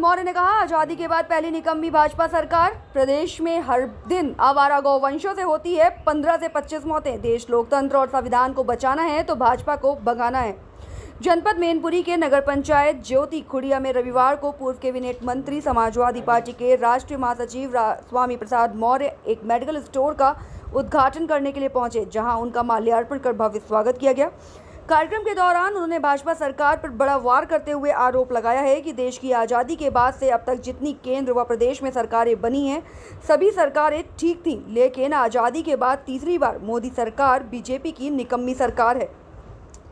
मौर्य ने कहा, आजादी के बाद पहली निकम्मी भाजपा सरकार। प्रदेश में हर दिन आवारा गौवंशों से होती है 15 से 25 मौतें। देश, लोकतंत्र और संविधान को बचाना है तो भाजपा को भगाना है। जनपद मैनपुरी के नगर पंचायत ज्योति खुड़िया में रविवार को पूर्व कैबिनेट मंत्री, समाजवादी पार्टी के राष्ट्रीय महासचिव स्वामी प्रसाद मौर्य एक मेडिकल स्टोर का उद्घाटन करने के लिए पहुंचे, जहां उनका माल्यार्पण कर भव्य स्वागत किया गया। कार्यक्रम के दौरान उन्होंने भाजपा सरकार पर बड़ा वार करते हुए आरोप लगाया है कि देश की आज़ादी के बाद से अब तक जितनी केंद्र व प्रदेश में सरकारें बनी हैं, सभी सरकारें ठीक थीं, लेकिन आज़ादी के बाद तीसरी बार मोदी सरकार बीजेपी की निकम्मी सरकार है।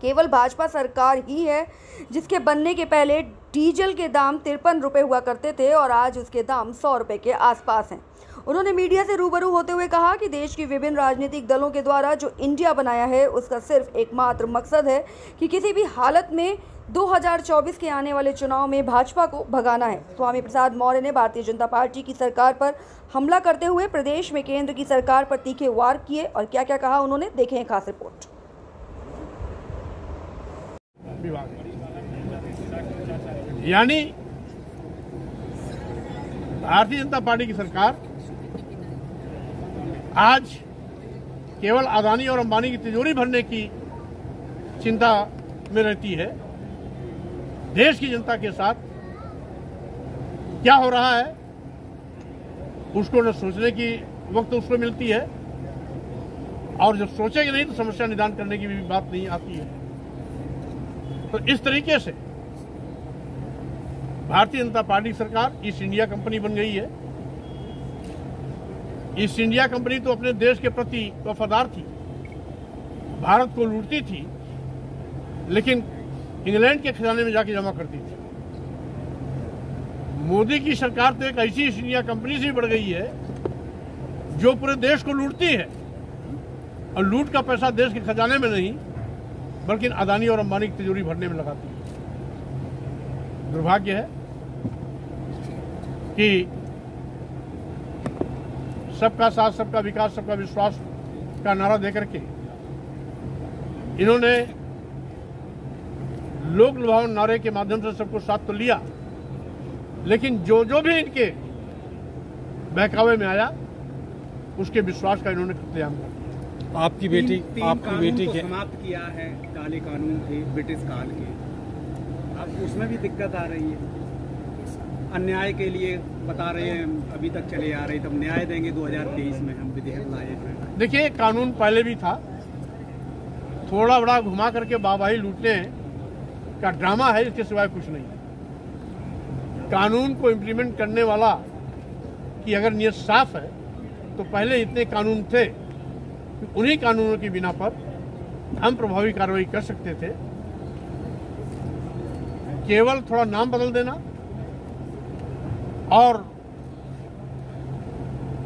केवल भाजपा सरकार ही है जिसके बनने के पहले डीजल के दाम 53 रुपये हुआ करते थे और आज उसके दाम 100 रुपये के आसपास हैं। उन्होंने मीडिया से रूबरू होते हुए कहा कि देश के विभिन्न राजनीतिक दलों के द्वारा जो इंडिया बनाया है, उसका सिर्फ एकमात्र मकसद है कि किसी भी हालत में 2024 के आने वाले चुनाव में भाजपा को भगाना है। स्वामी प्रसाद मौर्य ने भारतीय जनता पार्टी की सरकार पर हमला करते हुए प्रदेश में केंद्र की सरकार पर तीखे वार किए और क्या क्या कहा उन्होंने, देखें एक खास रिपोर्ट। यानी भारतीय जनता पार्टी की सरकार आज केवल अदानी और अंबानी की तिजोरी भरने की चिंता में रहती है। देश की जनता के साथ क्या हो रहा है उसको न सोचने की वक्त उसको मिलती है, और जब सोचेगी नहीं तो समस्या निदान करने की भी बात नहीं आती है। तो इस तरीके से भारतीय जनता पार्टी सरकार ईस्ट इंडिया कंपनी बन गई है। ईस्ट इंडिया कंपनी तो अपने देश के प्रति वफादार थी, भारत को लूटती थी, लेकिन इंग्लैंड के खजाने में जाके जमा करती थी। मोदी की सरकार तो एक ऐसी ईस्ट इंडिया कंपनी से बढ़ गई है जो पूरे देश को लूटती है, और लूट का पैसा देश के खजाने में नहीं बल्कि अदानी और अंबानी की तिजोरी भरने में लगाती है। दुर्भाग्य है कि सबका साथ, सबका विकास, सबका विश्वास का नारा देकर के इन्होंने लोक लुभावन नारे के माध्यम से सबको साथ तो लिया, लेकिन जो भी इनके बहकावे में आया उसके विश्वास का इन्होंने कत्लेआम किया। आपकी बेटी के समाप्त किया है, काले कानून थे ब्रिटिश काल के, अब उसमें भी दिक्कत आ रही है। अन्याय के लिए बता रहे हैं अभी तक चले आ रहे, तब न्याय देंगे 2023 में हम विधेयक लाए हैं। देखिए, कानून पहले भी था, थोड़ा बड़ा घुमा करके वाहवाही लूटने का ड्रामा है, इसके सिवाय कुछ नहीं। कानून को इम्प्लीमेंट करने वाला की अगर नीयत साफ है तो पहले इतने कानून थे, उन्हीं कानूनों की बिना पर हम प्रभावी कार्रवाई कर सकते थे। केवल थोड़ा नाम बदल देना और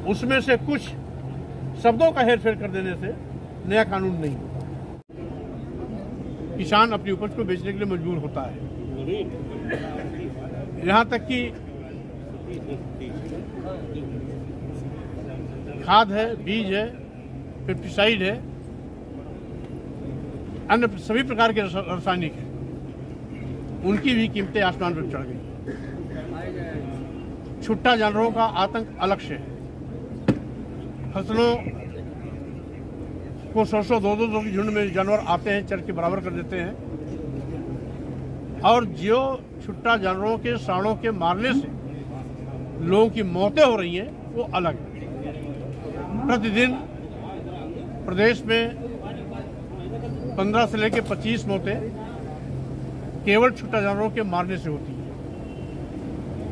उसमें से कुछ शब्दों का हेरफेर कर देने से नया कानून नहीं होता। किसान अपनी उपज को बेचने के लिए मजबूर होता है। यहां तक कि खाद है, बीज है, पेस्टिसाइड है, अन्य सभी प्रकार के रासायनिक है, उनकी भी कीमतें आसमान पर चढ़ गई। छुट्टा जानवरों का आतंक अलग से है। फसलों को 100 200 की झुंड में जानवर आते हैं, चर के बराबर कर देते हैं, और जो छुट्टा जानवरों के साड़ों के मारने से लोगों की मौतें हो रही हैं वो अलग है। प्रतिदिन प्रदेश में 15 से लेकर 25 मौतें केवल छुट्टा जानवरों के मारने से होती है।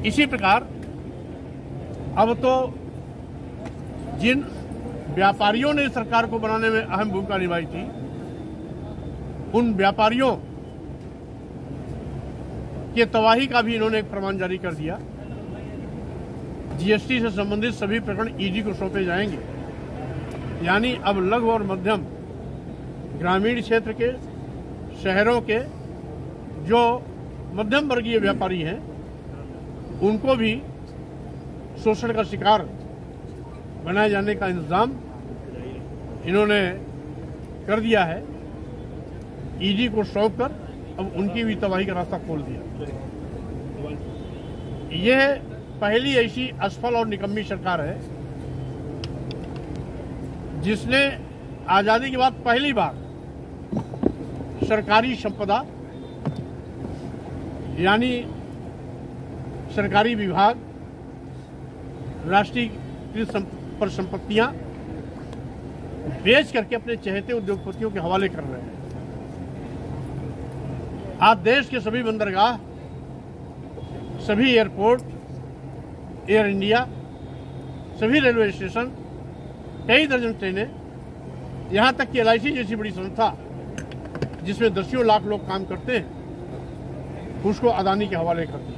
इसी प्रकार अब तो जिन व्यापारियों ने सरकार को बनाने में अहम भूमिका निभाई थी, उन व्यापारियों के तबाही का भी इन्होंने एक फरमान जारी कर दिया। जीएसटी से संबंधित सभी प्रकरण ईडी को सौंपे जाएंगे। यानी अब लघु और मध्यम ग्रामीण क्षेत्र के, शहरों के जो मध्यम वर्गीय व्यापारी हैं, उनको भी शोषण का शिकार बनाए जाने का इंतजाम इन्होंने कर दिया है। ईडी को सौंपकर अब उनकी भी तबाही का रास्ता खोल दिया। यह पहली ऐसी असफल और निकम्मी सरकार है जिसने आजादी के बाद पहली बार सरकारी संपदा यानी सरकारी विभाग, राष्ट्रीयकृत परिसंपत्तियां बेच करके अपने चहेते उद्योगपतियों के हवाले कर रहे हैं। आज देश के सभी बंदरगाह, सभी एयरपोर्ट, एयर इंडिया, सभी रेलवे स्टेशन, कई दर्जन ट्रेनें, यहां तक कि LIC जैसी बड़ी संस्था जिसमें दसियों लाख लोग काम करते हैं, उसको अदानी के हवाले कर दिया।